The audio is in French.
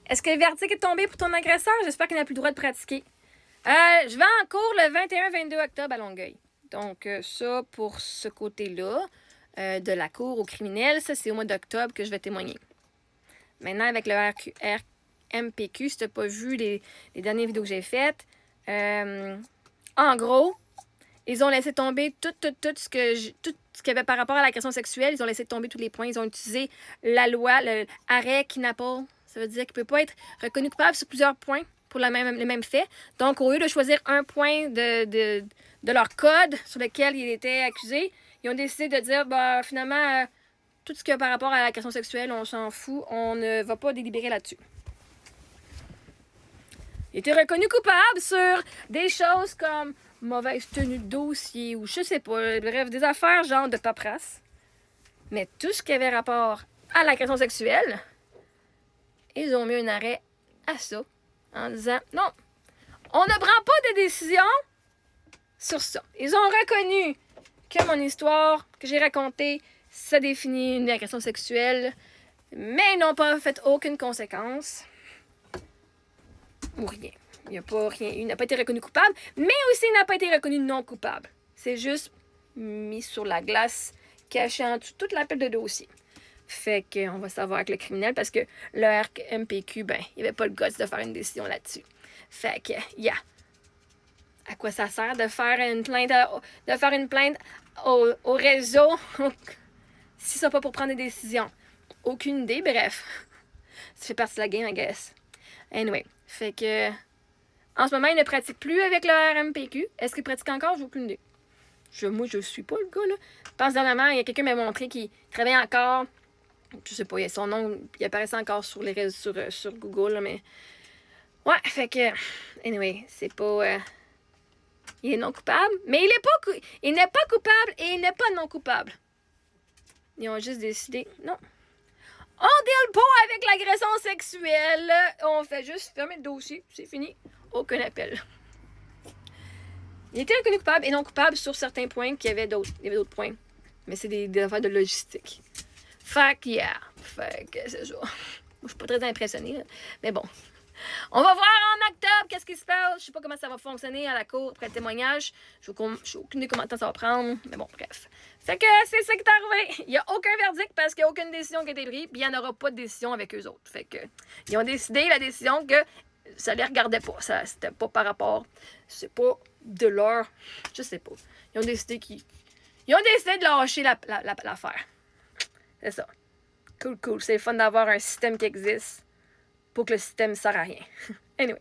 Est-ce que le verdict est tombé pour ton agresseur? J'espère qu'il n'a plus le droit de pratiquer. Je vais en cours le 21-22 octobre à Longueuil. Donc, ça, pour ce côté-là, de la cour au criminel, ça, c'est au mois d'octobre que je vais témoigner. Maintenant, avec le RMPQ, si tu n'as pas vu les dernières vidéos que j'ai faites, en gros, ils ont laissé tomber tout ce qu'il y avait par rapport à l'agression sexuelle. Ils ont laissé tomber tous les points. Ils ont utilisé la loi, le arrêt kidnapping. Ça veut dire qu'il ne peut pas être reconnu coupable sur plusieurs points pour le même fait. Donc, au lieu de choisir un point de leur code sur lequel il était accusé, ils ont décidé de dire, bah, finalement, tout ce qui a par rapport à l'agression sexuelle, on s'en fout. On ne va pas délibérer là-dessus. Il était reconnu coupable sur des choses comme mauvaise tenue de dossier ou je sais pas, bref, des affaires genre de paperasse. Mais tout ce qui avait rapport à l'agression sexuelle, ils ont mis un arrêt à ça en disant non, on ne prend pas de décision sur ça. Ils ont reconnu que mon histoire que j'ai racontée, ça définit une agression sexuelle, mais ils n'ont pas fait aucune conséquence ou rien. Il n'a pas été reconnu coupable, mais aussi il n'a pas été reconnu non coupable. C'est juste mis sur la glace, caché en dessous toute la pile de dossiers. Fait qu'on va savoir avec le criminel parce que le RMPQ, ben, il n'y avait pas le gosse de faire une décision là-dessus. Fait que, yeah. À quoi ça sert de faire une plainte, au réseau si ça pas pour prendre des décisions? Aucune idée, bref. Ça fait partie de la game, I guess. Anyway, fait que en ce moment, il ne pratique plus avec le RMPQ. Est-ce qu'il pratique encore? J'ai aucune idée. Moi, je suis pas le gars, là. Je pense dernièrement, il y a quelqu'un qui m'a montré qu'il travaille encore. Je sais pas, son nom, il apparaissait encore sur les réseaux, sur Google, là, mais... Ouais, fait que... Anyway, c'est pas... Il est non coupable, mais il n'est pas coupable et il n'est pas non coupable. Ils ont juste décidé, non. On deal pas avec l'agression sexuelle. On fait juste fermer le dossier. C'est fini. Aucun appel. Il était reconnu coupable et non coupable sur certains points qu'il y avait d'autres. Il y avait d'autres points. Mais c'est des affaires de logistique. Fait que, yeah. Fait que c'est ça. Moi, je suis pas très impressionnée, là. Mais bon. On va voir en octobre qu'est-ce qui se passe. Je sais pas comment ça va fonctionner à la cour après le témoignage. Je n'ai aucune idée comment de temps ça va prendre. Mais bon, bref. Fait que c'est ça qui est arrivé. Il n'y a aucun verdict parce qu'il n'y a aucune décision qui a été prise. Puis il n'y en aura pas de décision avec eux autres. Fait que ils ont décidé la décision que ça les regardait pas. Ça, c'était pas par rapport. C'est pas de leur. Je sais pas. Ils ont décidé de lâcher l'affaire. C'est ça. Cool. C'est fun d'avoir un système qui existe pour que le système ne sert à rien. Anyway.